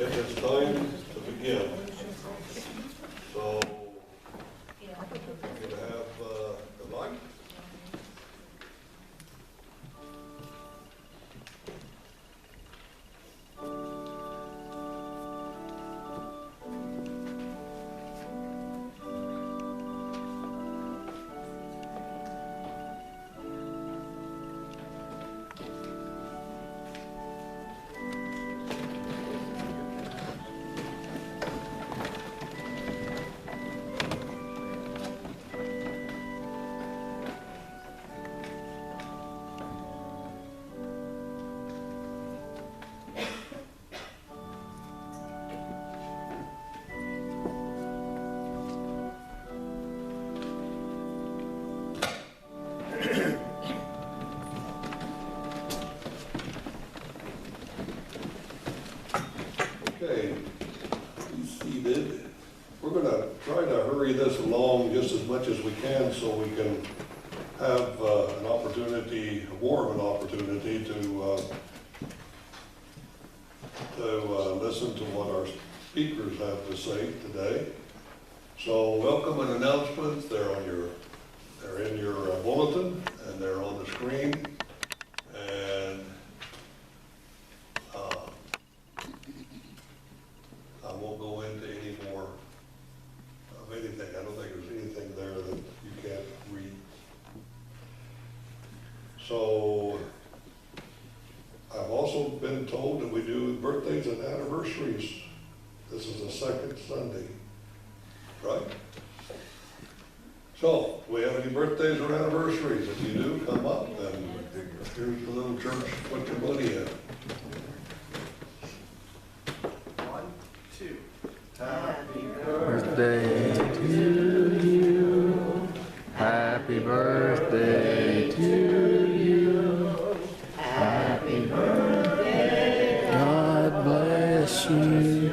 It is time to begin. So, you have the mic. Okay, be seated. We're going to try to hurry this along just as much as we can so we can have an opportunity, more of an opportunity to listen to what our speakers have to say today. So welcome and announcements. They're in your bulletin and they're on the screen. And I won't go into any more of anything. I don't think there's anything there that you can't read. So I've also been told that we do birthdays and anniversaries. This is the second Sunday, right? So, do we have any birthdays or anniversaries? If you do, come up and here's the little church, put your money in. 1, 2. Happy birthday to you. Happy birthday to you. Happy birthday. God bless you.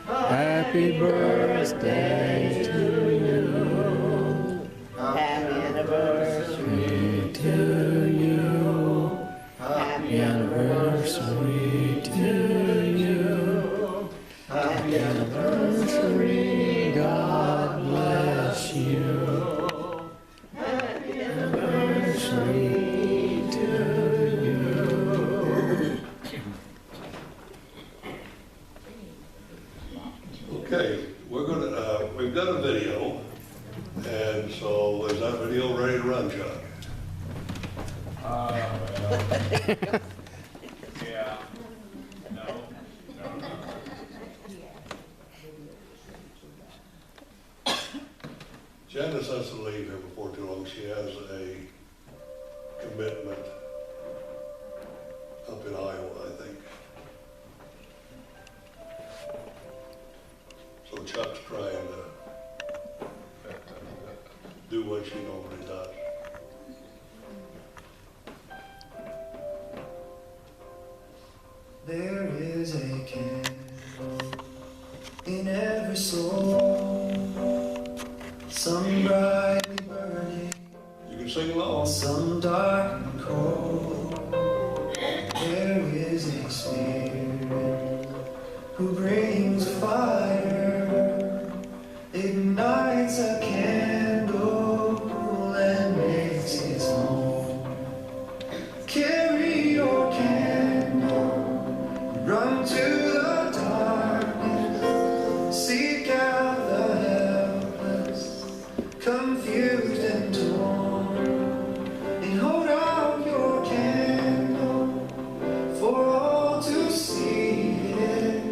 Happy birthday to you. Happy anniversary to you. Happy anniversary to you. Happy anniversary. God bless you. Happy anniversary to you. Okay, we've got a video, and so is that video ready to run, Chuck? Yeah. No. Janice has to leave here before too long. She has a commitment up in Iowa, I think. So Chuck's trying to do what she normally does. There is a candle in every soul, some brightly burning, You can sing along. some dark and cold. There is a spirit who brings fire, ignites a candle and makes its home. Carry your candle, run to the darkness, seek out the helpless, confused and torn, and hold out your candle for all to see it.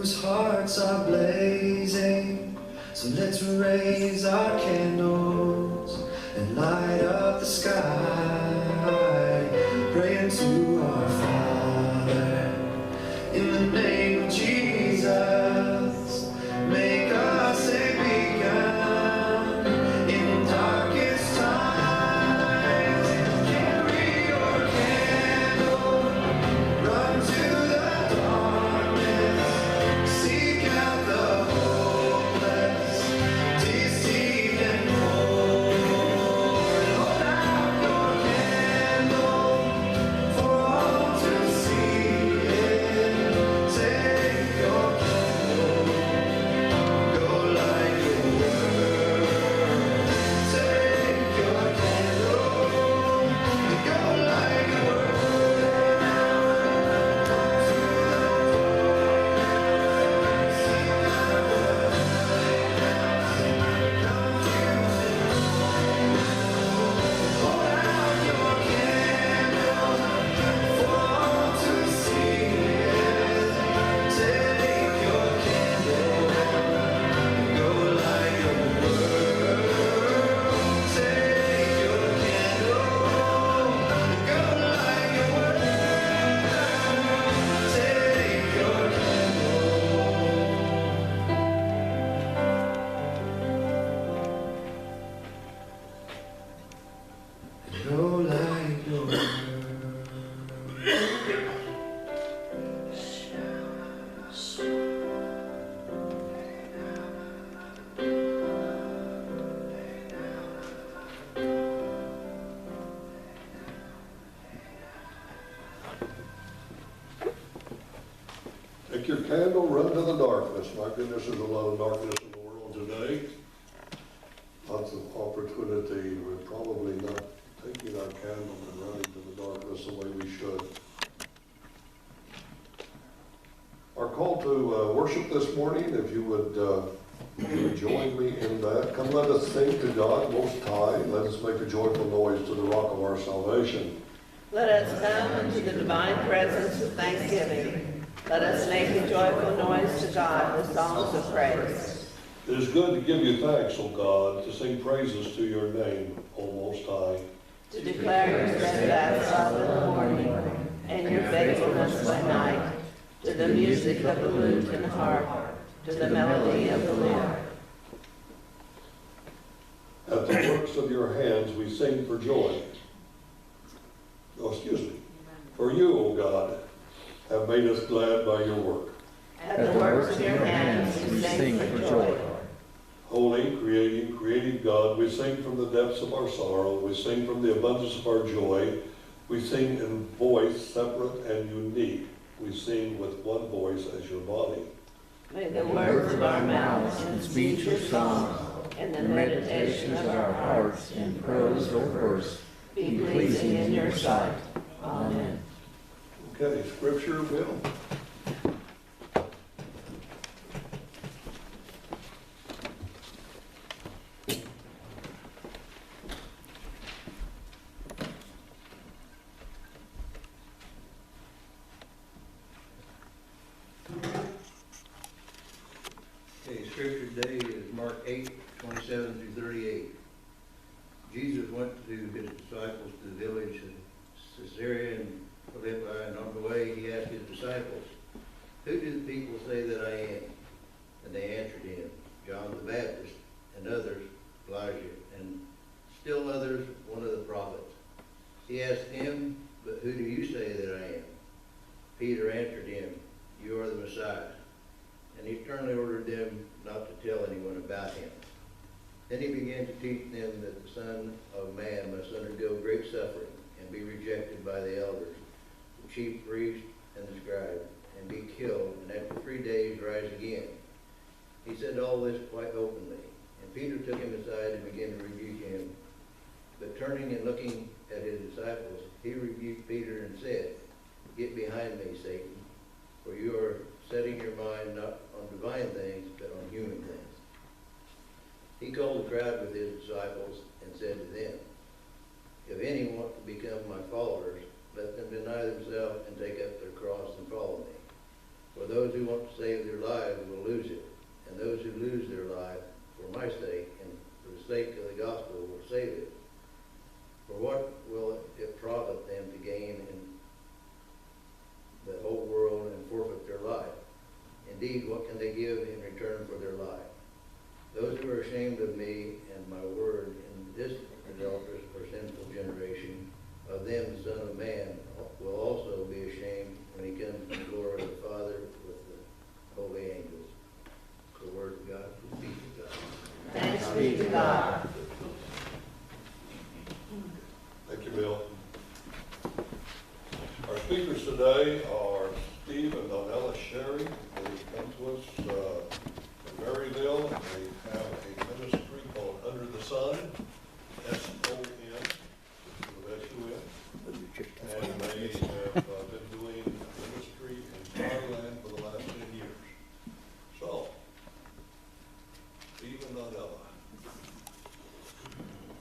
whose hearts are blazing. So let's raise our candles and light up the sky, praying to our Father in the name of Jesus. Make us a beacon in the darkest times. Carry your candle, run to the darkness, seek out the hopeless, deceived and cold. Hold out your candle for all to see it. Take your candle, go light your world. Take your candle, go light your world. Hold out your candle for all to see it. Take your candle, go light your world. Take your candle, go light your world. Take your candle, go light your world. Take your candle, run to the darkness. My goodness, there's a lot of darkness in the world today. Lots of opportunity. We're probably not taking our candle and running to the darkness the way we should. Our call to worship this morning, if you would join me in that. Come, let us sing to God Most High. Let us make a joyful noise to the rock of our salvation. Let us come into the divine presence with thanksgiving. Let us make a joyful noise to God with songs of praise. It is good to give you thanks, O God, to sing praises to your name, O Most High. To declare your steadfast love in the morning and your faithfulness by night. To the music of the lute and harp, to the melody of the lyre. At the works of your hands we sing for joy. For you, O God, have made us glad by your work. At the works of your hands we sing for joy. Holy, creative God, we sing from the depths of our sorrow. We sing from the abundance of our joy. We sing in voice separate and unique. We sing with one voice as your body. May the words of our mouths and speech or song and the meditation of our hearts in prose or verse be pleasing in your sight. Amen. Okay, scripture, Bill. Okay, scripture today is Mark 8:27-38. Jesus went to his disciples to the village of Caesarea and Philippi, and on the way he asked his disciples, "Who do the people say that I am?" And they answered him, "John the Baptist, and others, Elijah, and still others, one of the prophets." He asked him, "But who do you say that I am?" Peter answered him, "You are the Messiah." And he sternly ordered them not to tell anyone about him. Then he began to teach them that the Son of Man must undergo great suffering and be rejected by the elders, the chief priests, and the scribes, and be killed, and after 3 days rise again. He said all this quite openly, and Peter took him aside and began to rebuke him. But turning and looking at his disciples, he rebuked Peter and said, "Get behind me, Satan, for you are setting your mind not on divine things, but on human things." He called the crowd with his disciples and said to them, "If any want to become my followers, let them deny themselves and take up their cross and follow me. For those who want to save their lives will lose it, and those who lose their life for my sake and for the sake of the gospel will save it. For what will it profit them to gain in the whole world and forfeit their life? Indeed, what can they give in return for their life? Those who are ashamed of me and my word in this adulterous or sinful generation, of them the Son of Man will also be ashamed when he comes in the glory of the Father with the holy angels. The word of God, the peace of God. Thanks be to God. Thank you, Bill. Our speakers today are Steve and Donella Sherry. They come to us from Maryville. They have a ministry called Under the Sun, S-O-N, with S-U-N. And they have been doing ministry in Thailand for the last 10 years. So, Steve and Donella,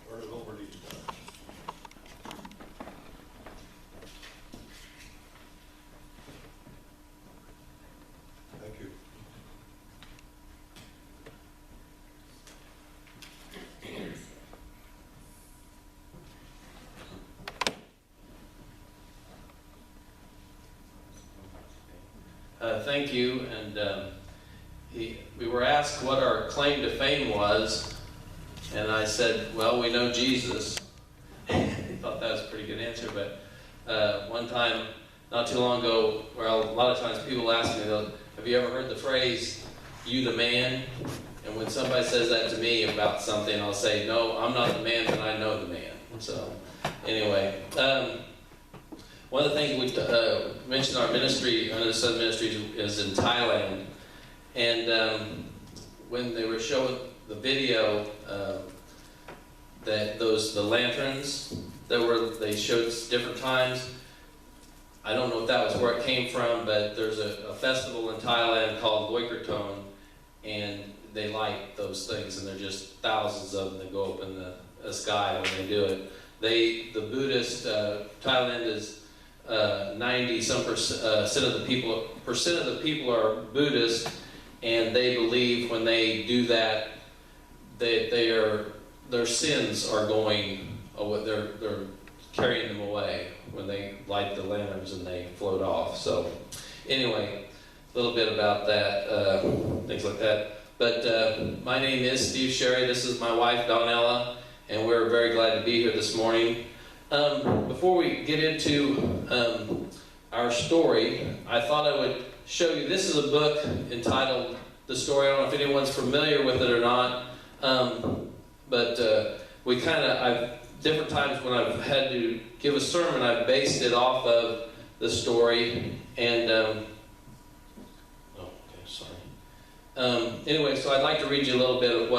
turn it over to you guys. Thank you. Thank you. And we were asked what our claim to fame was, and I said, well, we know Jesus. I thought that was a pretty good answer, but one time, not too long ago, well, a lot of times people ask me, have you ever heard the phrase, you the man? And when somebody says that to me about something, I'll say, no, I'm not the man, but I know the man. So, anyway, one of the things we mentioned our ministry, Under the Sun Ministries, is in Thailand. And when they were showing the video, the lanterns that they showed different times, I don't know if that was where it came from, but there's a festival in Thailand called Loikerton, and they light those things, and there's just thousands of them that go up in the sky when they do it. The Buddhist, Thailand is 90-some percent of the people are Buddhist, and they believe when they do that, their sins are going, they're carrying them away when they light the lanterns and they float off. So, anyway, a little bit about that, things like that. But my name is Steve Sherry. This is my wife, Donella, and we're very glad to be here this morning. Before we get into our story, I thought I would show you, this is a book entitled The Story. I don't know if anyone's familiar with it or not, but we I've different times when I've had to give a sermon, I've based it off of the story, and anyway, so I'd like to read you a little bit of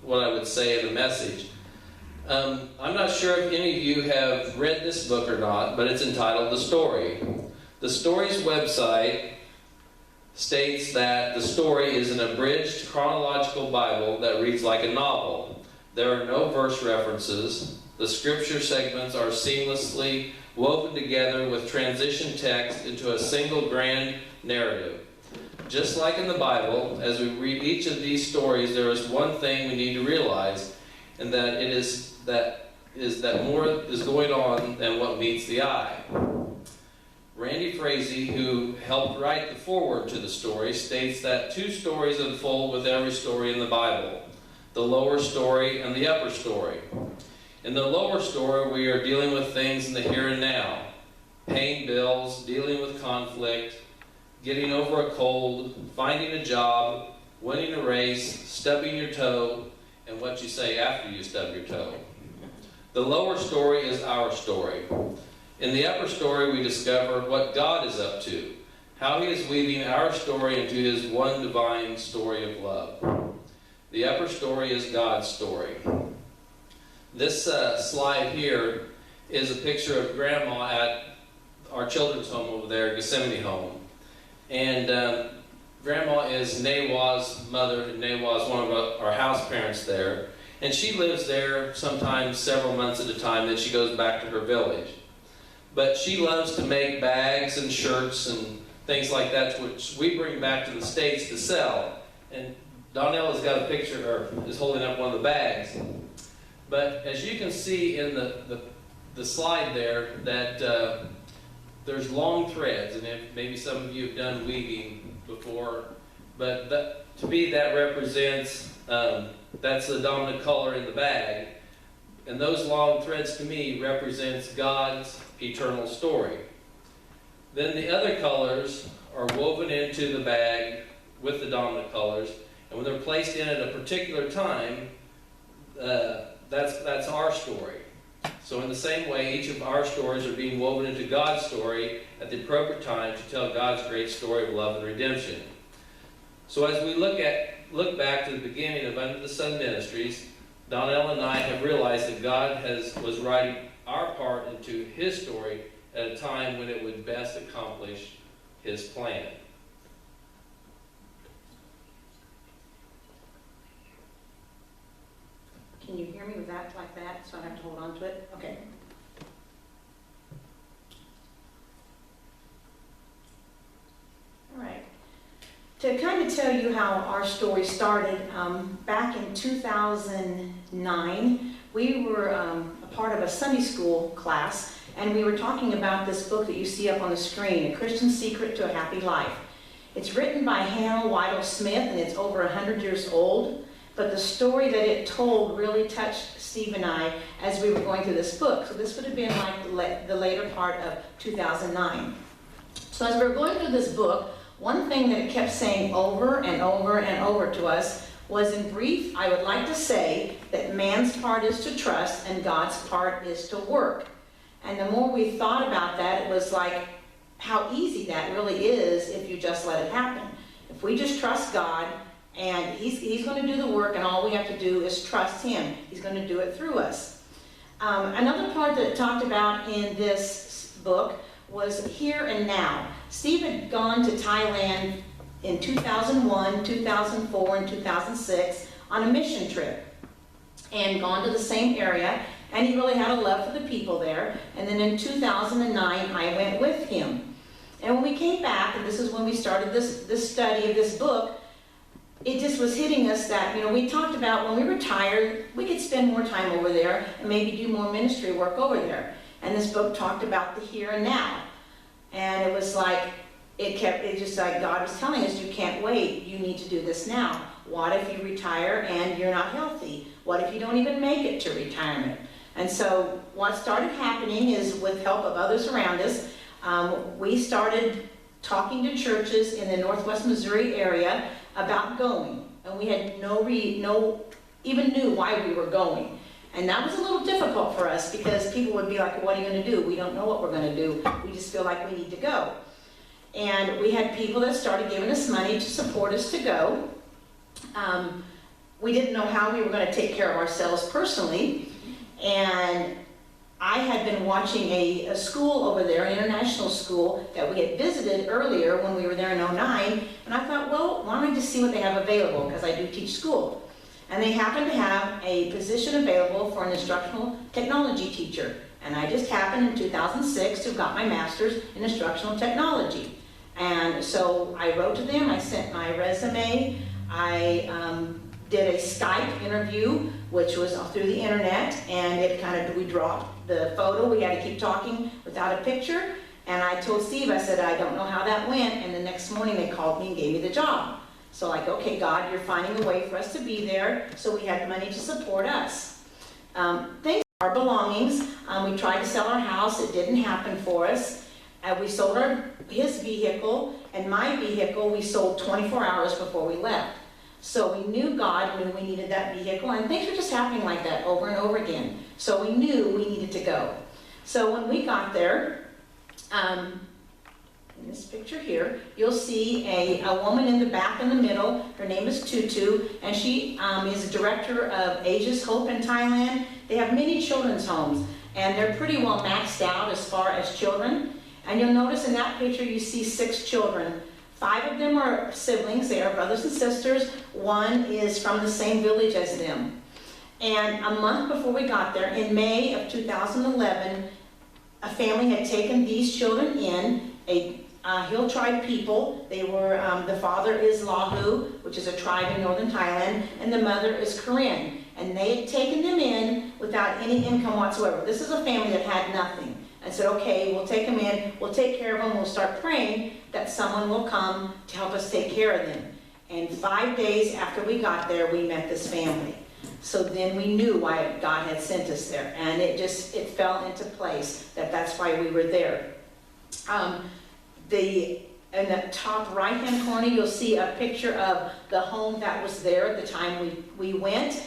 what I would say in the message. I'm not sure if any of you have read this book or not, but it's entitled The Story. The Story's website states that the story is an abridged chronological Bible that reads like a novel. There are no verse references. The scripture segments are seamlessly woven together with transition text into a single grand narrative. Just like in the Bible, as we read each of these stories, there is one thing we need to realize, and that is that more is going on than what meets the eye. Randy Frazee, who helped write the foreword to the story, states that two stories unfold with every story in the Bible: the lower story and the upper story. In the lower story, we are dealing with things in the here and now: paying bills, dealing with conflict, getting over a cold, finding a job, winning a race, stubbing your toe, and what you say after you stub your toe. The lower story is our story. In the upper story, we discover what God is up to, how He is weaving our story into His one divine story of love. The upper story is God's story. This slide here is a picture of Grandma at our children's home over there, Gethsemane Home. And Grandma is Nawa's mother. Nawa's one of our house parents there. And she lives there sometimes several months at a time, then she goes back to her village. But she loves to make bags and shirts and things like that, which we bring back to the States to sell. And Donella's got a picture, or is holding up one of the bags. But as you can see in the slide there, that there's long threads, and maybe some of you have done weaving before, but to me that represents, that's the dominant color in the bag. And those long threads to me represents God's eternal story. Then the other colors are woven into the bag with the dominant colors, and when they're placed in at a particular time, that's our story. So in the same way, each of our stories are being woven into God's story at the appropriate time to tell God's great story of love and redemption. So as we look back to the beginning of Under the Sun Ministries, Donella and I have realized that God was writing our part into His story at a time when it would best accomplish His plan. Can you hear me with that like that, so I have to hold on to it? Okay. All right. To kind of tell you how our story started, back in 2009, we were a part of a Sunday school class, and we were talking about this book that you see up on the screen, A Christian Secret to a Happy Life. It's written by Hannah Whittle Smith, and it's over 100 years old. But the story that it told really touched Steve and I as we were going through this book. So this would have been like the later part of 2009. So as we were going through this book, one thing that it kept saying over and over and over to us was, in brief, I would like to say that man's part is to trust and God's part is to work. And the more we thought about that, it was like how easy that really is if you just let it happen. If we just trust God, and he's going to do the work, and all we have to do is trust Him. He's going to do it through us. Another part that it talked about in this book was here and now. Steve had gone to Thailand in 2001, 2004, and 2006 on a mission trip, and gone to the same area, and he really had a love for the people there. And then in 2009, I went with him. And when we came back, and this is when we started this study of this book, it just was hitting us that, we talked about when we retired, we could spend more time over there and maybe do more ministry work over there. And this book talked about the here and now. And it was like, it just like God was telling us, you can't wait, you need to do this now. What if you retire and you're not healthy? What if you don't even make it to retirement? And so what started happening is, with help of others around us, we started talking to churches in the Northwest Missouri area about going, and we had no even knew why we were going. And that was a little difficult for us, because people would be like, well, what are you going to do? We don't know what we're going to do. We just feel like we need to go. And we had people that started giving us money to support us to go. We didn't know how we were going to take care of ourselves personally, and I had been watching a school over there, an international school that we had visited earlier when we were there in 2009, and I thought, well, why don't I just see what they have available, because I do teach school. And they happened to have a position available for an instructional technology teacher, and I just happened in 2006 to have got my master's in instructional technology. And so I wrote to them, I sent my resume, I did a Skype interview, which was through the internet, and we dropped the photo. We had to keep talking without a picture, and I told Steve, I said, I don't know how that went, and the next morning they called me and gave me the job. So like, okay, God, you're finding a way for us to be there, so we had money to support us. Things, our belongings, we tried to sell our house, it didn't happen for us. We sold his vehicle, and my vehicle we sold 24 hours before we left. So we knew God knew we needed that vehicle, and things were just happening like that over and over again. So we knew we needed to go. So when we got there, in this picture here, you'll see a woman in the back in the middle. Her name is Tutu, and she is a director of Asia's Hope in Thailand. They have many children's homes, and they're pretty well maxed out as far as children. And you'll notice in that picture you see 6 children. 5 of them are siblings, they are brothers and sisters. 1 is from the same village as them. And a month before we got there, in May of 2011, a family had taken these children in, a Hill tribe people. They were, the father is Lahu, which is a tribe in northern Thailand, and the mother is Karen. And they had taken them in without any income whatsoever. This is a family that had nothing. And said, okay, we'll take them in, we'll take care of them, we'll start praying that someone will come to help us take care of them. And 5 days after we got there, we met this family. So then we knew why God had sent us there. And it fell into place that that's why we were there. In the top right-hand corner, you'll see a picture of the home that was there at the time we went.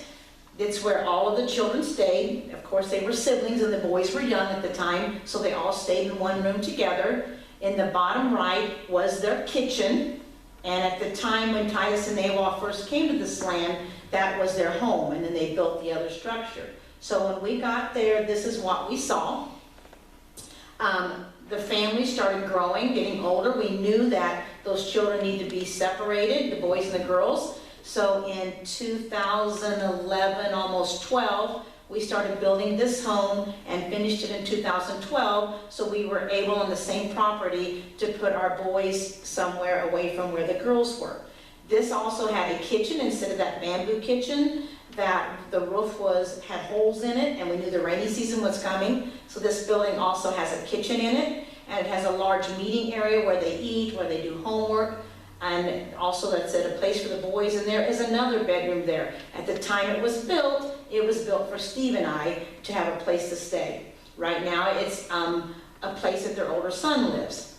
It's where all of the children stayed. Of course, they were siblings and the boys were young at the time, so they all stayed in one room together. In the bottom right was their kitchen. And at the time when Titus and Nawal first came to this land, that was their home, and then they built the other structure. So when we got there, this is what we saw. The family started growing, getting older. We knew that those children needed to be separated, the boys and the girls. So in 2011, almost 12, we started building this home and finished it in 2012. So we were able on the same property to put our boys somewhere away from where the girls were. This also had a kitchen instead of that bamboo kitchen that the roof had holes in it, and we knew the rainy season was coming. So this building also has a kitchen in it, and it has a large meeting area where they eat, where they do homework, and also that's a place for the boys, and there is another bedroom there. At the time it was built for Steve and I to have a place to stay. Right now it's a place that their older son lives.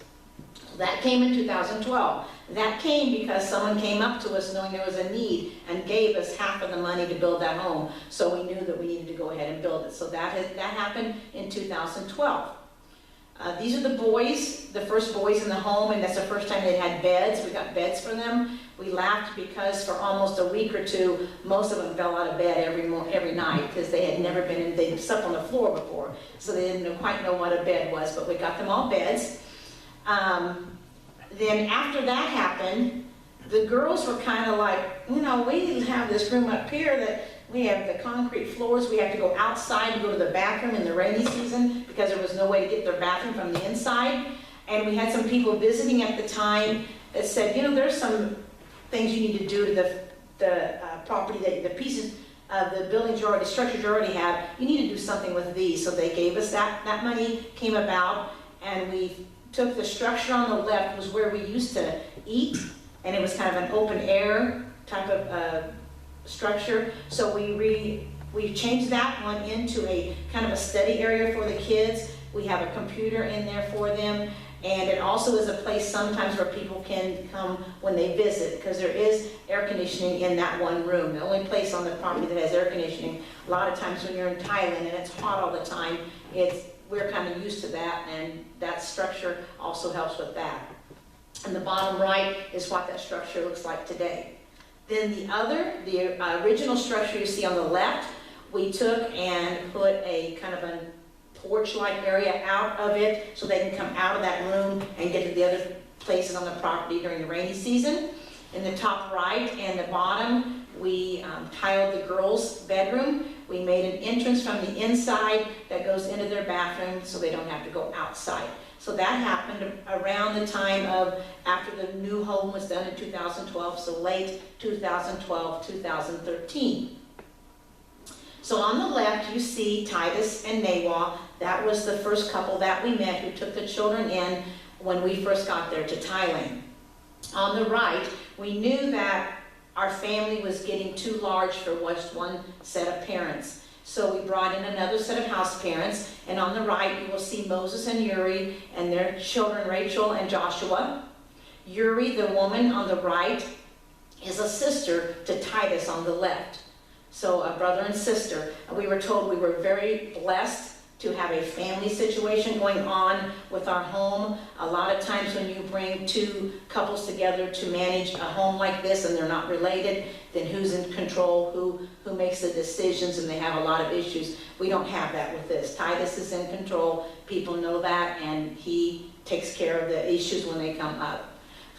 That came in 2012. That came because someone came up to us knowing there was a need and gave us half of the money to build that home. So we knew that we needed to go ahead and build it. So that happened in 2012. These are the boys, the first boys in the home, and that's the first time they had beds. We got beds for them. We laughed because for almost a week or two, most of them fell out of bed every night because they had never been in, they'd slept on the floor before, so they didn't quite know what a bed was, but we got them all beds. Then after that happened, the girls were kind of like, you know, we have this room up here that we have the concrete floors. We have to go outside and go to the bathroom in the rainy season because there was no way to get their bathroom from the inside. And we had some people visiting at the time that said, you know, there's some things you need to do to the property, the pieces of the buildings structures you already have. You need to do something with these. So they gave us that. That money came about, and we took the structure on the left was where we used to eat, and it was kind of an open air type of structure. So we changed that one into a kind of a study area for the kids. We have a computer in there for them, and it also is a place sometimes where people can come when they visit, because there is air conditioning in that one room. The only place on the property that has air conditioning. A lot of times when you're in Thailand and it's hot all the time, we're kind of used to that, and that structure also helps with that. And the bottom right is what that structure looks like today. Then the original structure you see on the left, we took and put a kind of a porch-like area out of it so they can come out of that room and get to the other places on the property during the rainy season. In the top right and the bottom, we tiled the girls' bedroom. We made an entrance from the inside that goes into their bathroom so they don't have to go outside. So that happened around the time of after the new home was done in 2012, so late 2012, 2013. So on the left you see Titus and Nawal. That was the first couple that we met who took the children in when we first got there to Thailand. On the right, we knew that our family was getting too large for just one set of parents. So we brought in another set of house parents, and on the right you will see Moses and Yuri and their children, Rachel and Joshua. Yuri, the woman on the right, is a sister to Titus on the left. So a brother and sister. We were told we were very blessed to have a family situation going on with our home. A lot of times when you bring two couples together to manage a home like this and they're not related, then who's in control, who makes the decisions, and they have a lot of issues. We don't have that with this. Titus is in control, people know that, and he takes care of the issues when they come up.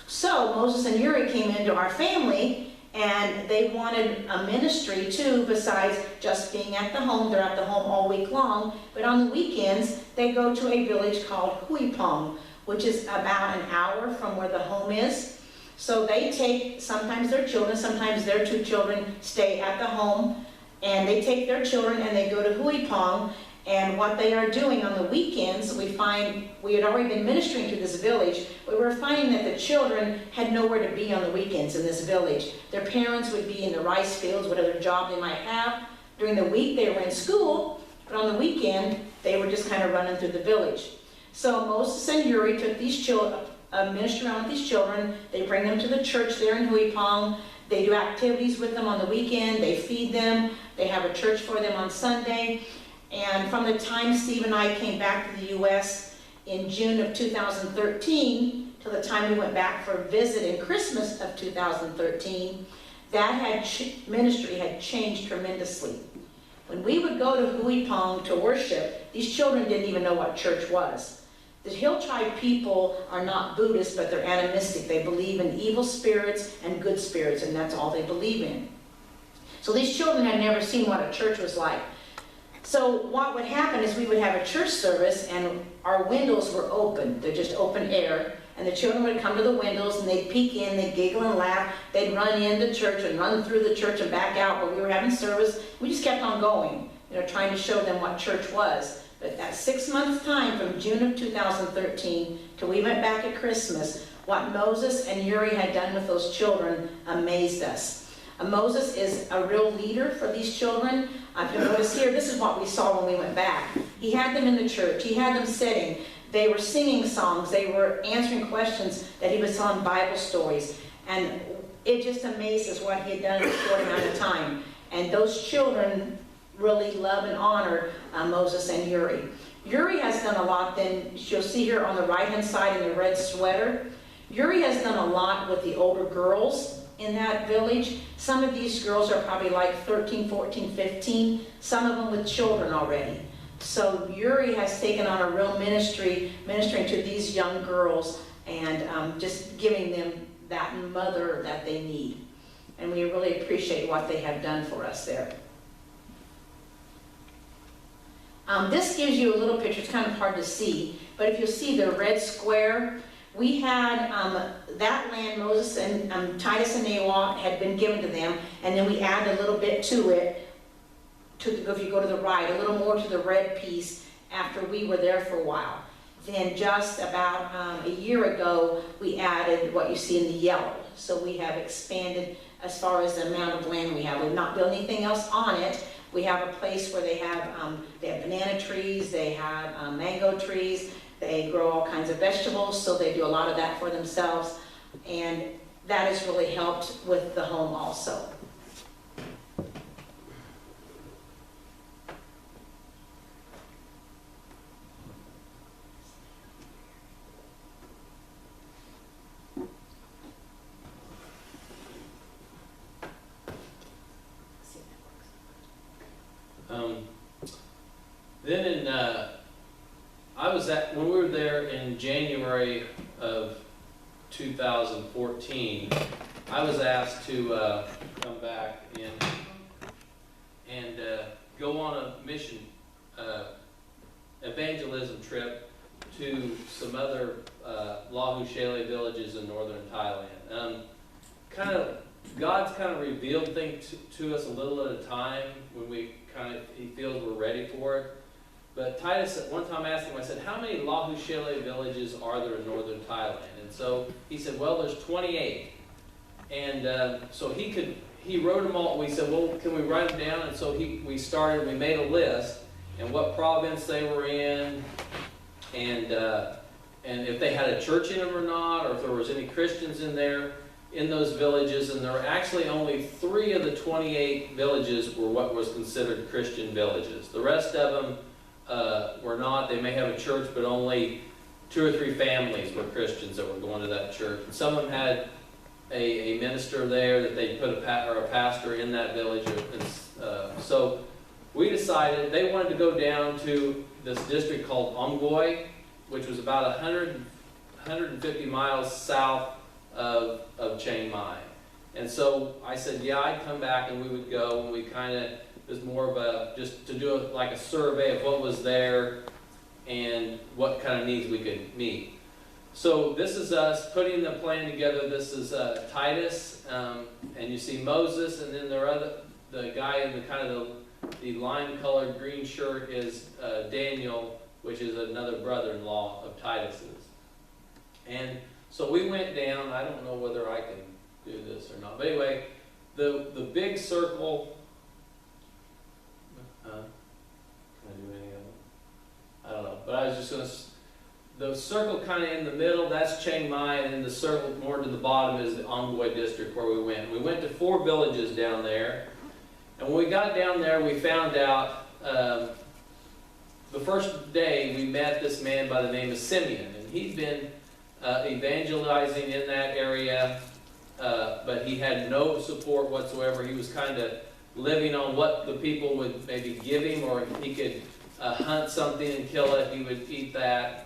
So Moses and Yuri came into our family, and they wanted a ministry too, besides just being at the home. They're at the home all week long, but on the weekends, they go to a village called Huipong, which is about an hour from where the home is. So they take sometimes their children, sometimes their 2 children stay at the home, and they take their children and they go to Huipong. And what they are doing on the weekends, we had already been ministering to this village, but we were finding that the children had nowhere to be on the weekends in this village. Their parents would be in the rice fields, whatever job they might have. During the week, they were in school, but on the weekend, they were just kind of running through the village. So Moses and Yuri took these children, minister around with these children. They bring them to the church there in Huipong. They do activities with them on the weekend. They feed them. They have a church for them on Sunday. And from the time Steve and I came back to the U.S. in June of 2013 till the time we went back for a visit in Christmas of 2013, that ministry had changed tremendously. When we would go to Huipong to worship, these children didn't even know what church was. The Hill Tribe people are not Buddhists, but they're animistic. They believe in evil spirits and good spirits, and that's all they believe in. So these children had never seen what a church was like. So what would happen is we would have a church service and our windows were open. They're just open air. And the children would come to the windows and they'd peek in, they'd giggle and laugh. They'd run into church and run through the church and back out. But we were having service. We just kept on going, trying to show them what church was. But that 6 month time from June of 2013 till we went back at Christmas, what Moses and Yuri had done with those children amazed us. Moses is a real leader for these children. If you notice here, this is what we saw when we went back. He had them in the church. He had them sitting. They were singing songs. They were answering questions that he was telling Bible stories. And it just amazed us what he had done in a short amount of time. And those children really love and honor Moses and Yuri. Yuri has done a lot. Then you'll see here on the right-hand side in the red sweater. Yuri has done a lot with the older girls in that village. Some of these girls are probably like 13, 14, 15, some of them with children already. So Yuri has taken on a real ministry, ministering to these young girls and just giving them that mother that they need. And we really appreciate what they have done for us there. This gives you a little picture. It's kind of hard to see, but if you'll see the red square, we had that land, Moses and Titus and Nawak had been given to them, and then we added a little bit to it, if you go to the right, a little more to the red piece after we were there for a while. Then just about a year ago, we added what you see in the yellow. So we have expanded as far as the amount of land we have. We've not built anything else on it. We have a place where they have banana trees, they have mango trees, they grow all kinds of vegetables, so they do a lot of that for themselves. And that has really helped with the home also. Then when we were there in January of 2014, I was asked to come back and go on a mission evangelism trip to some other Lahu Shele villages in northern Thailand. God's kind of revealed things to us a little at a time when he feels we're ready for it. But Titus at one time asked him, I said, how many Lahu Shele villages are there in northern Thailand? And so he said, well, there's 28. And so he wrote them all. We said, well, can we write them down? And so we made a list and what province they were in and if they had a church in them or not, or if there was any Christians in there in those villages. And there were actually only 3 of the 28 villages were what was considered Christian villages. The rest of them were not. They may have a church, but only 2 or 3 families were Christians that were going to that church. And some of them had a minister there that they put a pastor in that village. So we decided they wanted to go down to this district called Omgoi, which was about 150 miles south of Chiang Mai. And so I said, yeah, I'd come back and we would go, and we it was more of just to do a survey of what was there and what kind of needs we could meet. So this is us putting the plan together. This is Titus, and you see Moses, and then the guy in the kind of the lime-colored green shirt is Daniel, which is another brother-in-law of Titus's. And so we went down. I don't know whether I can do this or not, but anyway, the big circle. Can I do any of them? I don't know, but I was just going to. The circle kind of in the middle, that's Chiang Mai, and then the circle more to the bottom is the Ongboi district where we went. We went to 4 villages down there, and when we got down there, we found out the first day we met this man by the name of Simeon, and he'd been evangelizing in that area, but he had no support whatsoever. He was kind of living on what the people would maybe give him, or he could hunt something and kill it. He would eat that.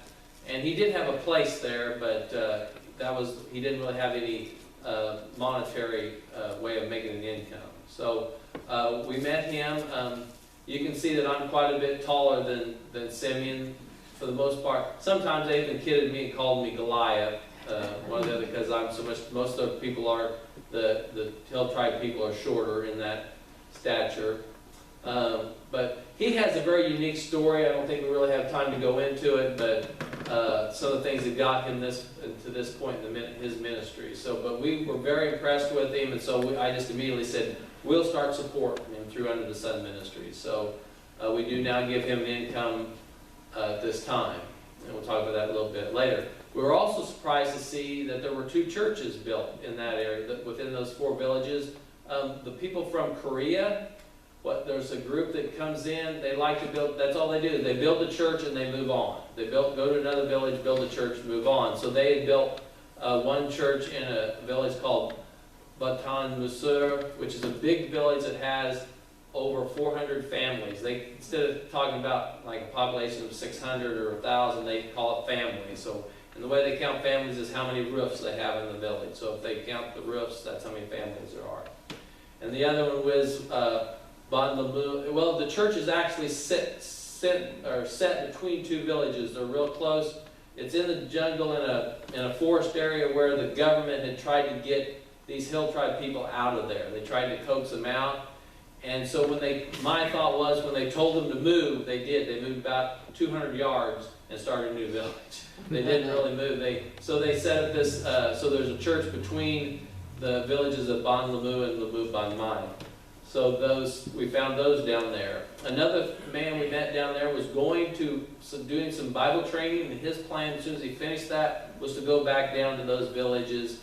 And he did have a place there, but he didn't really have any monetary way of making an income. So we met him. You can see that I'm quite a bit taller than Simeon for the most part. Sometimes they even kidded me and called me Goliath, one of the other, because I'm so much. Most of the people are the Hill Tribe people are shorter in that stature. But he has a very unique story. I don't think we really have time to go into it, but some of the things that got him to this point in his ministry. But we were very impressed with him, and so I just immediately said, we'll start supporting him through Under the Sun Ministries. So we do now give him income at this time, and we'll talk about that a little bit later. We were also surprised to see that there were 2 churches built in that area, within those 4 villages. The people from Korea, there's a group that comes in, they like to build, that's all they do. They build a church and they move on. They go to another village, build a church, move on. So they had built one church in a village called Batan Musur, which is a big village that has over 400 families. Instead of talking about like a population of 600 or 1,000, they call it families. So, and the way they count families is how many roofs they have in the village. So if they count the roofs, that's how many families there are. And the other one was well, the church is actually set between 2 villages. They're real close. It's in the jungle in a forest area where the government had tried to get these Hill Tribe people out of there. They tried to coax them out. And so my thought was when they told them to move, they did. They moved about 200 yards and started a new village. They didn't really move. So they set up this, so there's a church between the villages of Ban Lamu and Lamu Ban Mai. So we found those down there. Another man we met down there was doing some Bible training, and his plan, as soon as he finished that, was to go back down to those villages,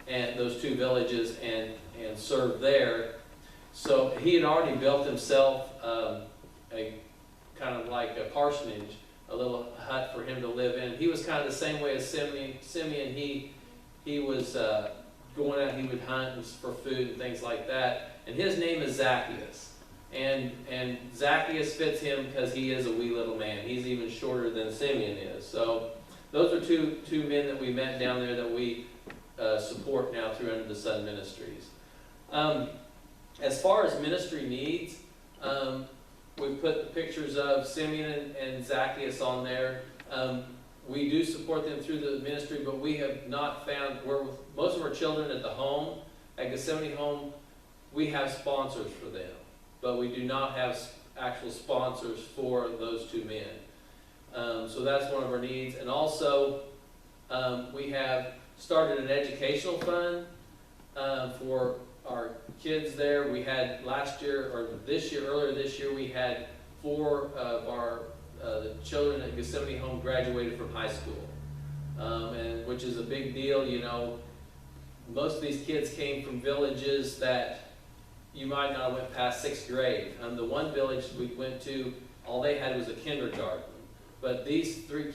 and those 2 villages, and serve there. So he had already built himself a kind of like a parsonage, a little hut for him to live in. He was kind of the same way as Simeon. He was going out, he would hunt for food and things like that. And his name is Zacchaeus. And Zacchaeus fits him because he is a wee little man. He's even shorter than Simeon is. So those are two men that we met down there that we support now through Under the Sun Ministries. As far as ministry needs, we put the pictures of Simeon and Zacchaeus on there. We do support them through the ministry, but we have not found, most of our children at the home, at Gethsemane Home, we have sponsors for them, but we do not have actual sponsors for those 2 men. So that's one of our needs. And also, we have started an educational fund for our kids there. We had earlier this year, we had 4 of our the children at Gethsemane Home graduated from high school, and which is a big deal. You know, most of these kids came from villages that you might not have went past 6th grade. The one village we went to, all they had was a kindergarten. But these 3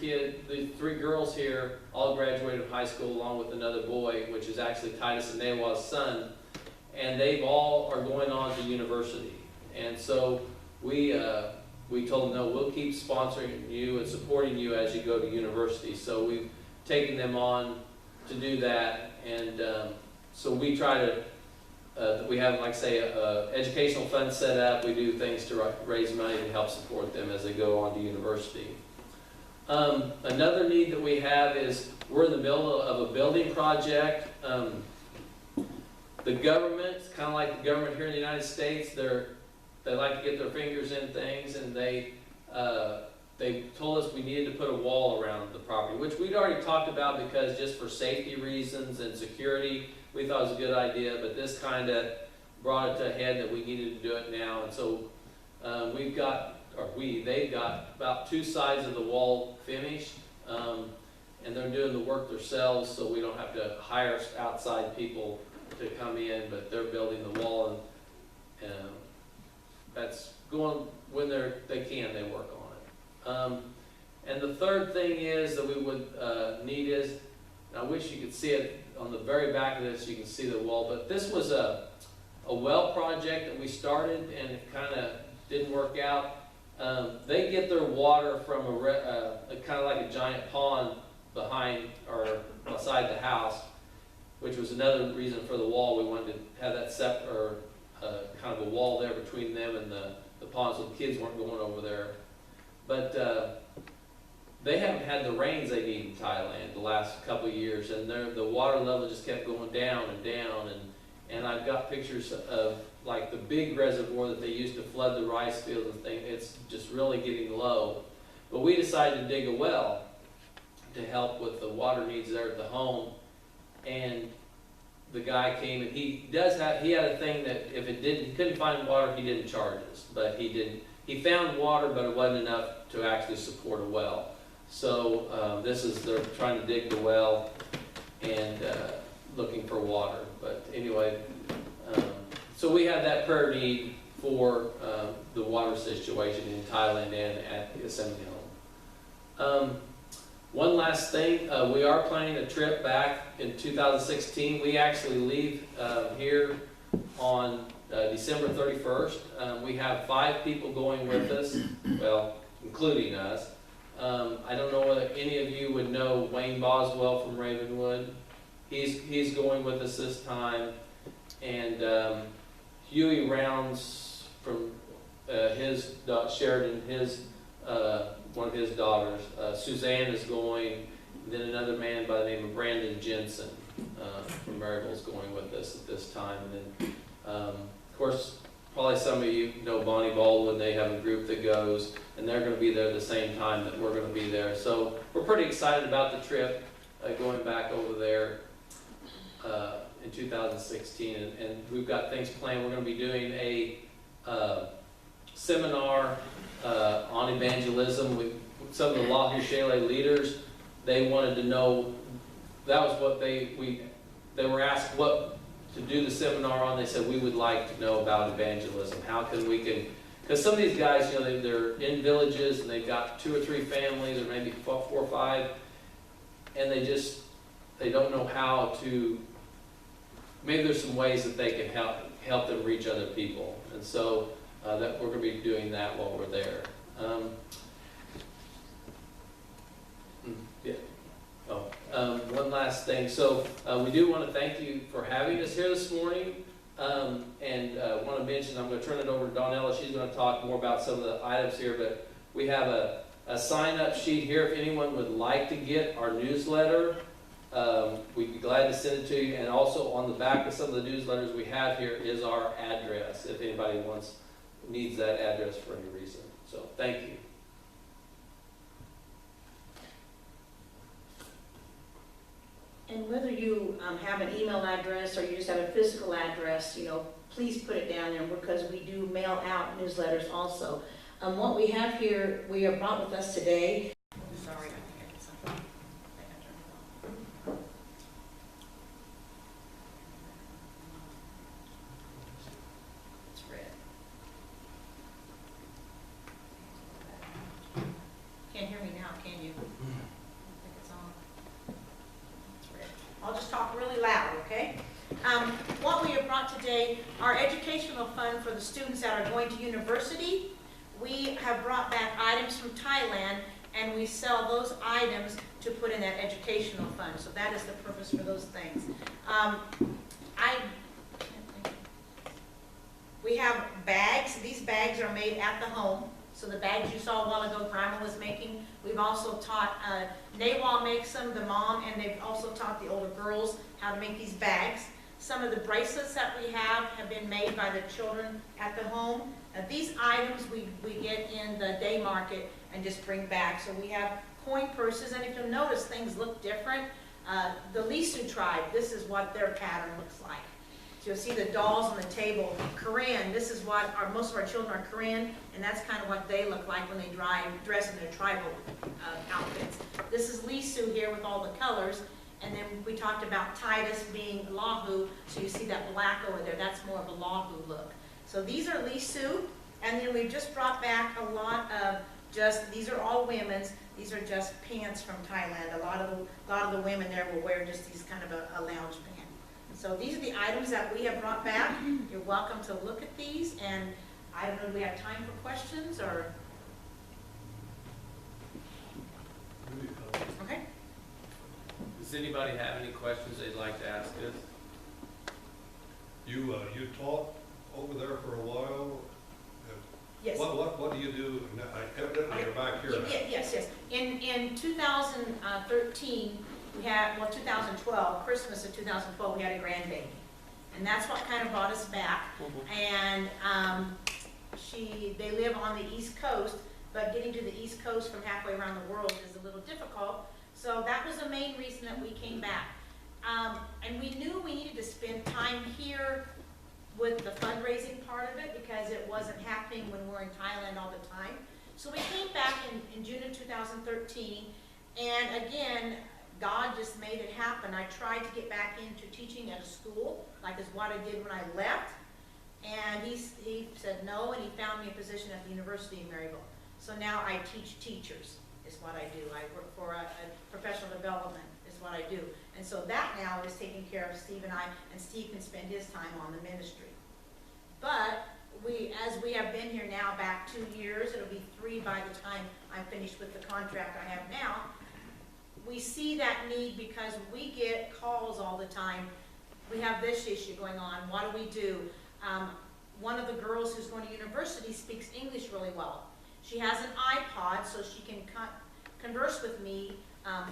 girls here, all graduated from high school along with another boy, which is actually Titus and Nawa's son, and they all are going on to university. And so we told them, no, we'll keep sponsoring you and supporting you as you go to university. So we've taken them on to do that, and so we try to, we have, like I say, an educational fund set up. We do things to raise money to help support them as they go on to university. Another need that we have is we're in the middle of a building project. The government, kind of like the government here in the United States, they like to get their fingers in things, and they told us we needed to put a wall around the property, which we'd already talked about because just for safety reasons and security, we thought it was a good idea, but this kind of brought it to a head that we needed to do it now. And so they've got about 2 sides of the wall finished, and they're doing the work themselves, so we don't have to hire outside people to come in, but they're building the wall, and that's going when they work on it. And the third thing is that we would need is, and I wish you could see it on the very back of this, you can see the wall, but this was a well project that we started, and it kind of didn't work out. They get their water from a kind of like a giant pond behind or beside the house, which was another reason for the wall. We wanted to have that Sept, or kind of a wall there between them and the pond, so the kids weren't going over there. But they haven't had the rains they need in Thailand the last couple of years, and the water level just kept going down and down. And I've got pictures of like the big reservoir that they used to flood the rice fields and things. It's just really getting low. But we decided to dig a well to help with the water needs there at the home. And the guy came, and he had a thing that if he couldn't find water, he didn't charge us. But he found water, but it wasn't enough to actually support a well. So they're trying to dig the well and looking for water. But anyway, so we have that prayer need for the water situation in Thailand and at the assembly home. One last thing, we are planning a trip back in 2016. We actually leave here on December 31st. We have 5 people going with us, well, including us. I don't know whether any of you would know Wayne Boswell from Ravenwood. He's going with us this time, and Huey Rounds from Sheridan, one of his daughters. Suzanne is going, and then another man by the name of Brandon Jensen from Maryville is going with us at this time. And then, of course, probably some of you know Bonnie Baldwin. They have a group that goes, and they're going to be there at the same time that we're going to be there. So we're pretty excited about the trip going back over there in 2016, and we've got things planned. We're going to be doing a seminar on evangelism with some of the Lahu Shele leaders. They wanted to know, that was what they were asked what to do the seminar on. They said, we would like to know about evangelism. How can we because some of these guys, they're in villages and they've got 2 or 3 families, or maybe 4 or 5, and they don't know how to, maybe there's some ways that they can help them reach other people. And so that we're going to be doing that while we're there. One last thing. So we do want to thank you for having us here this morning. And want to mention, I'm going to turn it over to Donella. She's going to talk more about some of the items here, but we have a sign-up sheet here. If anyone would like to get our newsletter, we'd be glad to send it to you. And also on the back of some of the newsletters we have here is our address, if anybody needs that address for any reason. So thank you. And whether you have an email address or you just have a physical address, please put it down there, because we do mail out newsletters also. What we have here, we have brought with us today. Sorry, I think I did something. I think I turned it off. It's red. Can't hear me now, can you? I think it's on. It's red. I'll just talk really loud, okay? What we have brought today, our educational fund for the students that are going to university. We have brought back items from Thailand, and we sell those items to put in that educational fund. So that is the purpose for those things. We have bags. These bags are made at the home. So the bags you saw a while ago Grandma was making, we've also taught, Nawal makes them, the mom, and they've also taught the older girls how to make these bags. Some of the bracelets that we have been made by the children at the home. These items we get in the day market and just bring back. So we have coin purses, and if you'll notice, things look different. The Lisu tribe, this is what their pattern looks like. So you'll see the dolls on the table. Korean, this is what most of our children are Korean, and that's kind of what they look like when they dress in their tribal outfits. This is Lisu here with all the colors, and then we talked about Titus being Lahu, so you see that black over there, that's more of a Lahu look. So these are Lisu, and then we've just brought back a lot of these are all women's, these are just pants from Thailand. A lot of the women there will wear just these kind of a lounge pant. So these are the items that we have brought back. You're welcome to look at these, and I don't know, do we have time for questions, or? Okay. Does anybody have any questions they'd like to ask us? You taught over there for a while. Yes. What do you do? Evidently, you're back here now. Yes. In 2013, we had, 2012, Christmas of 2012, we had a grandbaby. And that's what kind of brought us back. And they live on the East Coast, but getting to the East Coast from halfway around the world is a little difficult. So that was the main reason that we came back. And we knew we needed to spend time here with the fundraising part of it because it wasn't happening when we're in Thailand all the time. So we came back in June of 2013, and again, God just made it happen. I tried to get back into teaching at a school, like is what I did when I left, and he said no, and he found me a position at the University of Maryville. So now I teach teachers, is what I do. I work for a professional development, is what I do. And so that now is taking care of Steve and I, and Steve can spend his time on the ministry. But as we have been here now back 2 years, it'll be 3 by the time I'm finished with the contract I have now, we see that need because we get calls all the time. We have this issue going on. What do we do? One of the girls who's going to university speaks English really well. She has an iPod so she can converse with me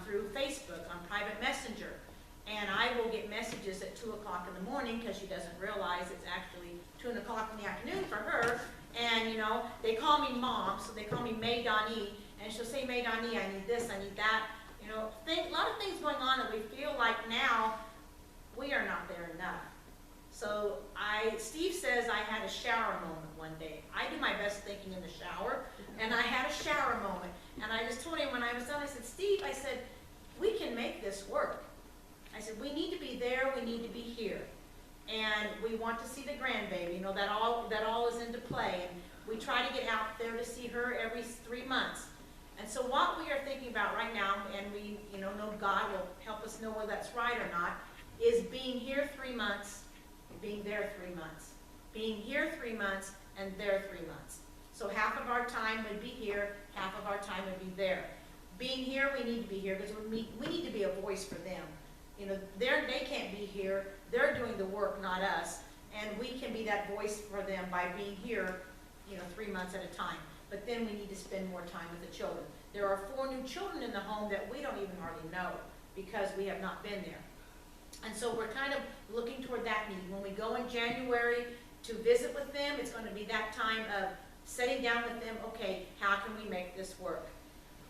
through Facebook on private messenger. And I will get messages at 2 o'clock in the morning because she doesn't realize it's actually 2 o'clock in the afternoon for her. And, they call me mom, so they call me May Dani. And she'll say, May Dani, I need this, I need that. A lot of things going on that we feel like now we are not there enough. So Steve says I had a shower moment one day. I do my best thinking in the shower, and I had a shower moment. And I just told him when I was done, I said, Steve, I said, we can make this work. I said, we need to be there, we need to be here. And we want to see the grandbaby, that all is into play. And we try to get out there to see her every 3 months. And so what we are thinking about right now, and we know God will help us know whether that's right or not, is being here 3 months, being there 3 months. Being here 3 months and there 3 months. So half of our time would be here, half of our time would be there. Being here, we need to be here because we need to be a voice for them. They can't be here, they're doing the work, not us. And we can be that voice for them by being here, 3 months at a time. But then we need to spend more time with the children. There are 4 new children in the home that we don't even hardly know because we have not been there. And so we're kind of looking toward that need. When we go in January to visit with them, it's going to be that time of sitting down with them, okay, how can we make this work?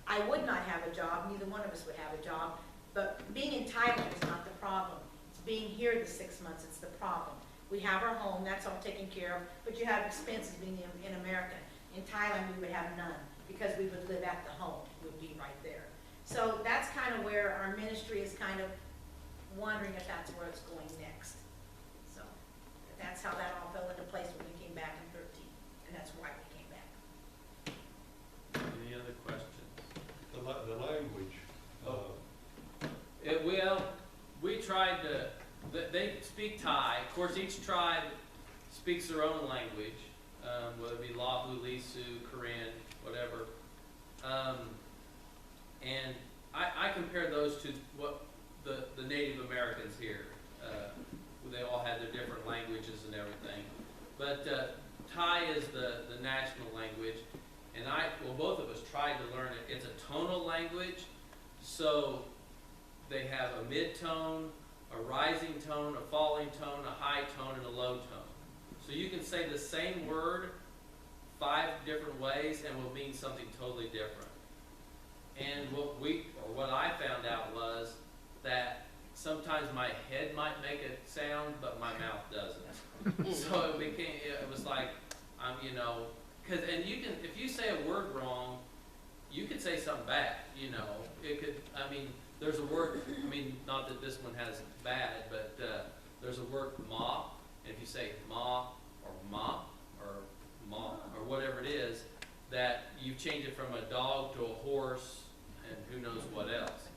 I would not have a job, neither one of us would have a job, but being in Thailand is not the problem. It's being here the 6 months, it's the problem. We have our home, that's all taken care of, but you have expenses being in America. In Thailand, we would have none because we would live at the home, would be right there. So that's kind of where our ministry is kind of wondering if that's where it's going next. So that's how that all fell into place when we came back in 13, and that's why we came back. Any other questions? The language. We tried to, they speak Thai. Of course, each tribe speaks their own language, whether it be Lahu, Lisu, Korean, whatever. And I compare those to what the Native Americans here. They all had their different languages and everything. But Thai is the national language. And both of us tried to learn it. It's a tonal language, so they have a mid-tone, a rising tone, a falling tone, a high tone, and a low tone. So you can say the same word 5 different ways and will mean something totally different. And what I found out was that sometimes my head might make a sound, but my mouth doesn't. So it was like, and you can, if you say a word wrong, you could say something bad, there's a word, not that this one has bad, but there's a word ma, and if you say ma or ma or whatever it is, that you change it from a dog to a horse and who knows what else.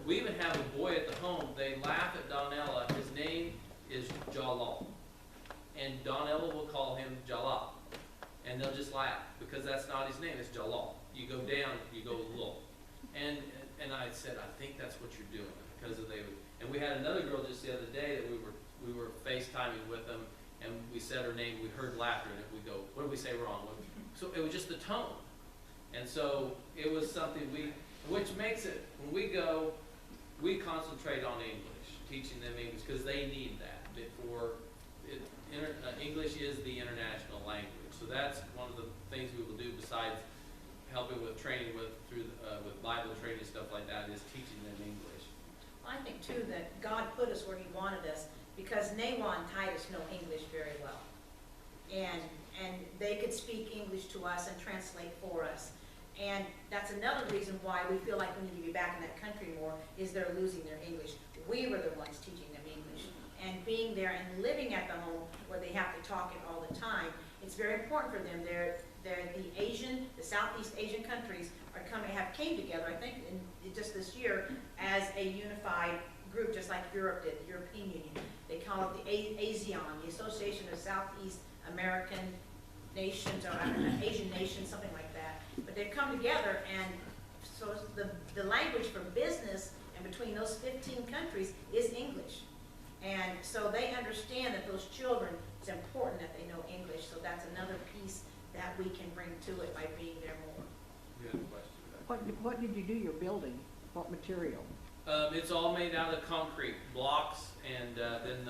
We even have a boy at the home, they laugh at Donella, his name is Jalal, and Donella will call him Jalal. And they'll just laugh because that's not his name, it's Jalal. You go down, you go low. And I said, I think that's what you're doing because and we had another girl just the other day that we were FaceTiming with them, and we said her name, we heard laughter, and we go, what did we say wrong? So it was just the tone. And so it was something which makes it, when we go, we concentrate on English, teaching them English because they need that English is the international language. So that's one of the things we will do besides helping with training with Bible training and stuff like that, is teaching them English. I think too that God put us where he wanted us because Nawa and Titus know English very well. And they could speak English to us and translate for us. And that's another reason why we feel like we need to be back in that country more, is they're losing their English. We were the ones teaching them English. And being there and living at the home where they have to talk it all the time, it's very important for them. They're the Southeast Asian countries came together, I think, in just this year as a unified group, just like Europe did, the European Union. They call it the ASEAN, the Association of Southeast American Nations, or Asian Nations, something like that. But they've come together, and so the language for business and between those 15 countries is English. And so they understand that those children, it's important that they know English. So that's another piece that we can bring to it by being there more. Good question. What did you do your building? What material? It's all made out of concrete blocks, and then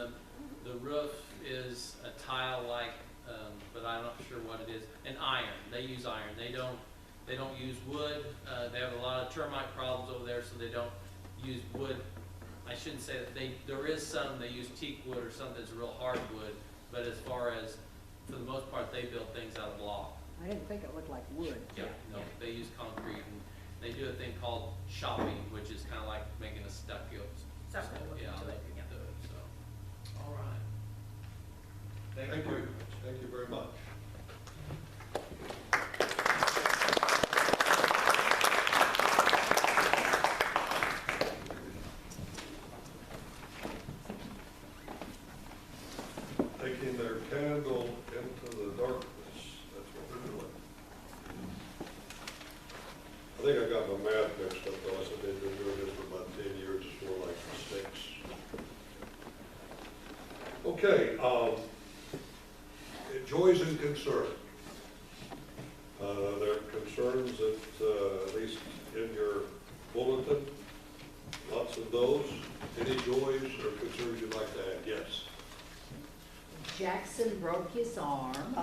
the roof is a tile-like, but I'm not sure what it is. And iron. They use iron. They don't use wood. They have a lot of termite problems over there, so they don't use wood. I shouldn't say that there is some they use teak wood or something that's real hard wood, but as far as, for the most part, they build things out of block. I didn't think it looked like wood. Yeah, no, they use concrete, and they do a thing called shopping, which is kind of like making a stucco. Something to Yeah, it, they yeah. do it, so. All right. Thank you. Thank you very much. Taking their candle into the darkness. That's what they're doing. I think I got my math mixed up though. I said they've been doing this for about 10 years. It's more like 6. Okay, joys and concerns. There are concerns that, at least in your bulletin, lots of those. Any joys or concerns you'd like to add? Yes. Jackson broke his arm,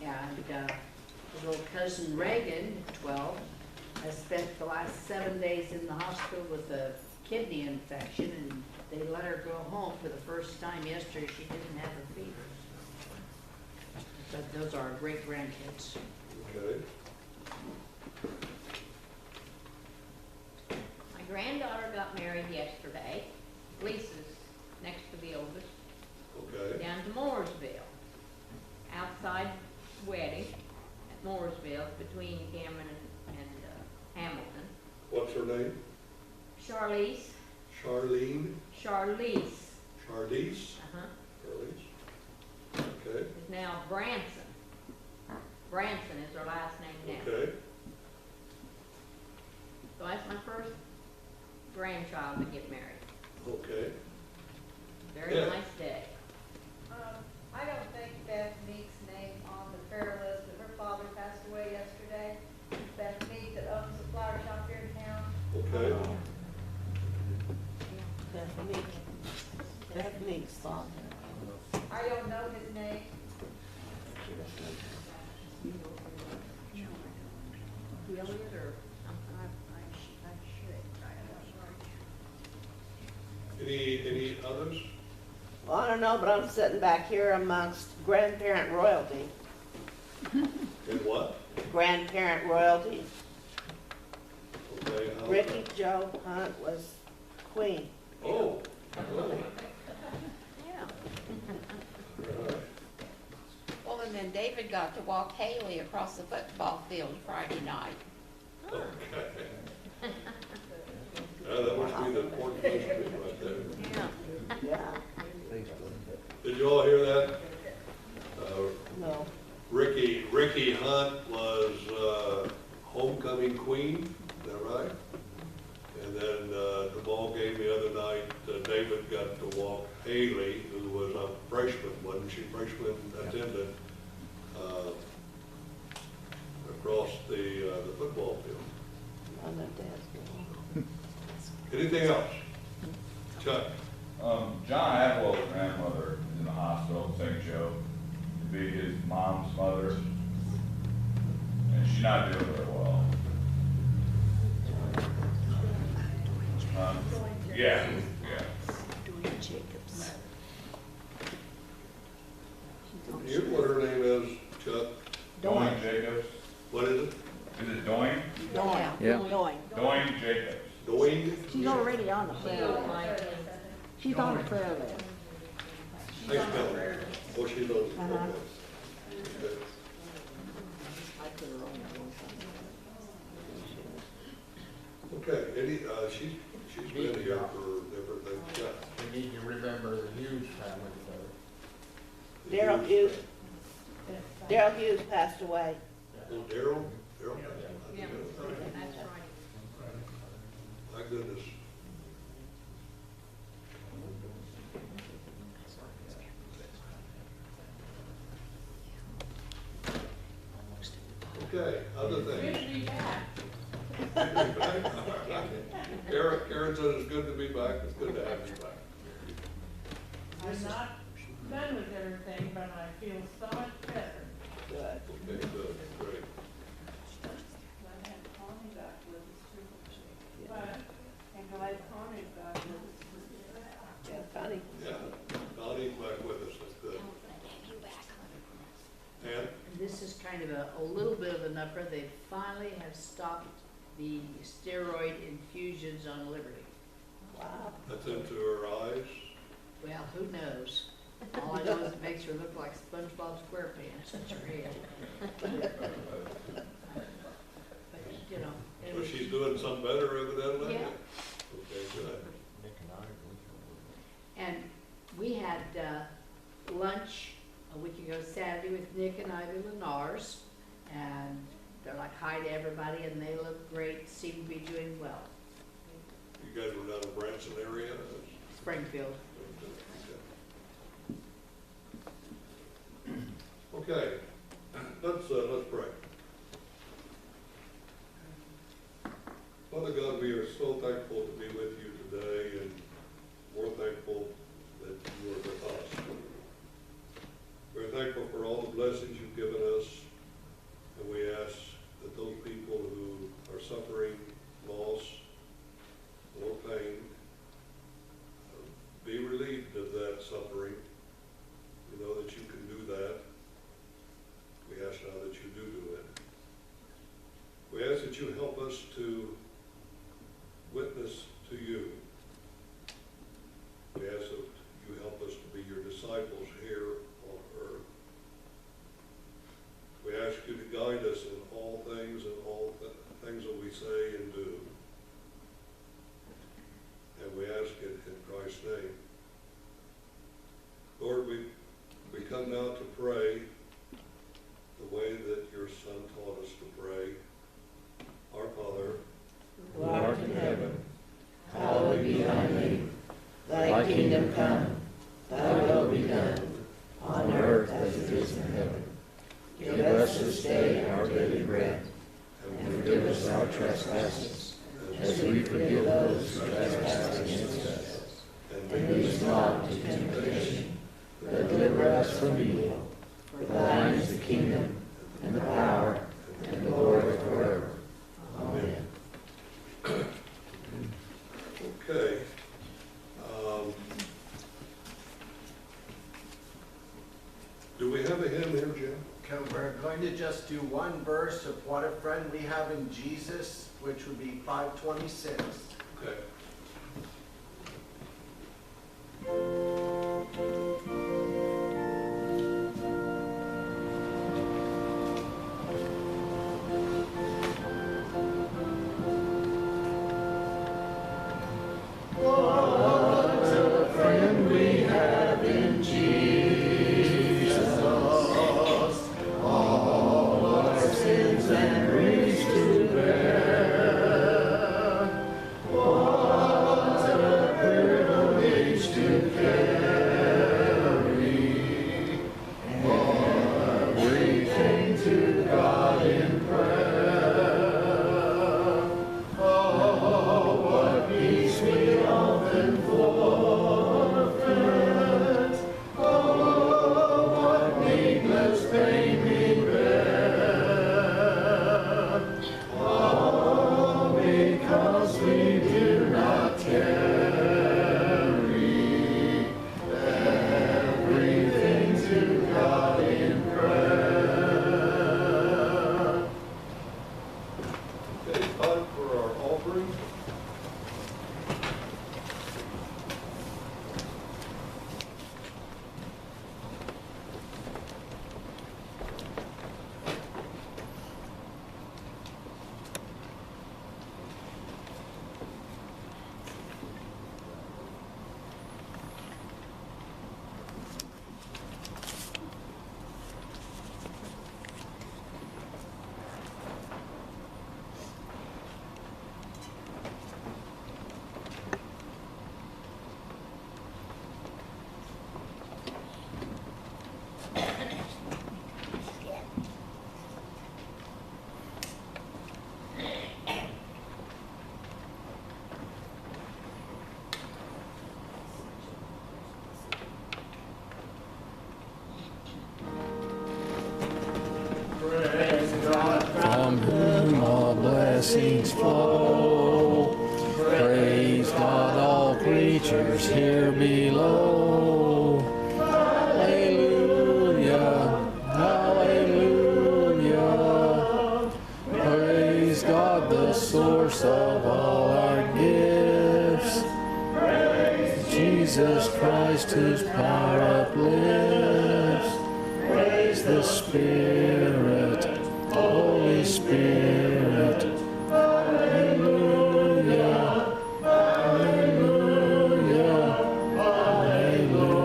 and his little cousin Reagan, 12, has spent the last 7 days in the hospital with a kidney infection, and they let her go home for the first time yesterday. She didn't have a fever. But those are our great grandkids. Okay. My granddaughter got married yesterday. Lisa's next to the oldest, Okay. down to Mooresville. Outside wedding at Mooresville between Cameron and Hamilton. What's her name? Charlize. Charlene? Charlize. Charlize? Uh-huh. Charlize. Okay. Is now Branson. Branson is her last name now. Okay. So that's my first grandchild to get married. Okay. Very Yeah. nice day. I don't think Beth Meek's name on the prayer list, but her father passed away yesterday. don't know, but I'm sitting back here amongst grandparent royalty. In what? Grandparent royalty. Okay, how? Ricky Joe Hunt was queen. Oh. Yeah. Right. Well, and then David got to walk Haley across the football field Friday night. Okay. Yeah, that must be the important district right there. Yeah. Yeah, Did you all hear that? no. Ricky Hunt was homecoming queen, is that right? And then the ball game the other night, David got to walk Haley, who was a freshman, wasn't she? Freshman attendant across the football field. I'm not dancing. Anything else? Chuck? John Atwell's grandmother is in the hospital in St. Joe to be his mom's mother, and she's not doing very well. Yeah. Here's what her name is, Chuck. Doing Jacobs. What is it? Is it Doing? Yeah. Yeah. Going. Doing Jacobs. Doing? She's already on the prayer list. She's on the prayer list. Thanks, Bill. Oh, she's on. Uh-huh. Okay. I put her on there one time. Okay, she's been here for different things. Yeah. We need to remember the Hughes family better. Daryl Hughes. Daryl Hughes passed away. Oh, Daryl? Daryl? Yeah, that's right. My goodness. Okay, other things. Karen said it's good to be back. It's good to have you back. I'm not done with everything, but I feel so much better. Good. Okay, good, great. I had Connie back with us too. But I'm glad Connie back with us. Yeah, Connie. Yeah, Donnie's back with us, that's good. And? This is kind of a little bit of an upper. They finally have stopped the steroid infusions on Liberty. Wow. That's into her eyes. Well, who knows? All I know is it makes her look like SpongeBob SquarePants in her head. But, you know. it So was- she's doing some better evidently? Yeah. Okay, good. And we had lunch a week ago Saturday with Nick and Ivy Lenars, and they're like hi to everybody, and they look great, seem to be doing well. You guys were down in Branson area? Springfield. Okay, let's pray. Father God, we are so thankful to be with you today, and more thankful that you are with us. We're thankful for all the blessings you've given us, and we ask that those people who are suffering loss or pain be relieved of that suffering. We know that you can do that. We ask now that you do it. We ask that you help us to witness to you. We ask that you help us to be your disciples here on earth. We ask you to guide us in all things and all things that we say and do. And we ask it in Christ's name. Lord, we come now to pray the way that your Son taught us to pray. Our Father, Who art in heaven, hallowed be thy name. Thy kingdom come, thy will be done, on earth as it is in heaven. Give us this day our daily bread, and forgive us our trespasses, as we forgive those who trespass against us. And lead us not into temptation, but deliver us from evil. For thine is the kingdom, and the power, and the glory forever. Amen. okay. Do we have a hymn here, Jim? Okay, we're going to just do one verse of What a Friend We Have in Jesus, which would be 526. Okay. From whom all blessings flow. Praise God, all creatures here below. Hallelujah, hallelujah. Praise God, the source of all our gifts. Jesus Christ, whose power uplifts. Praise the Spirit, Holy Spirit. Hallelujah, hallelujah, hallelujah.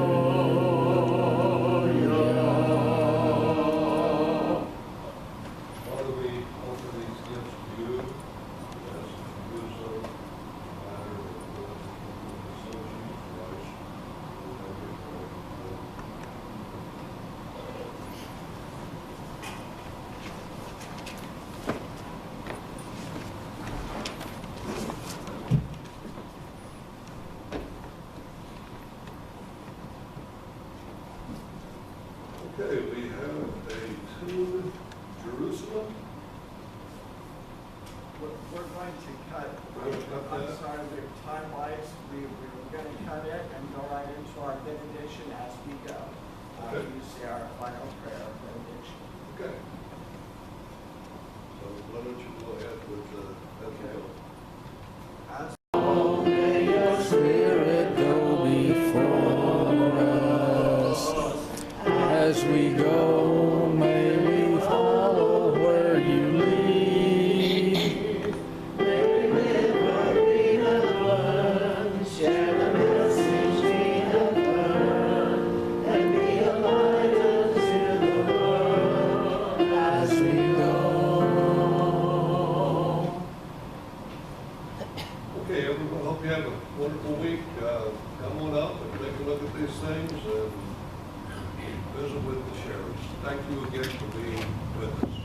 Father, we offer these gifts to you. We ask that you do so in a manner that will the Son Jesus Christ. Okay, we have a tune, Jerusalem. We're going to cut, We're going to cut I'm that? sorry, we're time-wise, we were going to cut it and go right into our benediction as we go. Okay. You see our final prayer of benediction. Okay. So why don't you go ahead with the, As May your Spirit go before us. As we go, may we follow where you lead. May we live what we have learned, share the message we have learned, and be a light unto the world as we go. okay, everyone, hope you have a wonderful week. Come on up and take a look at these things and visit with the sheriffs. Thank you again for being with us.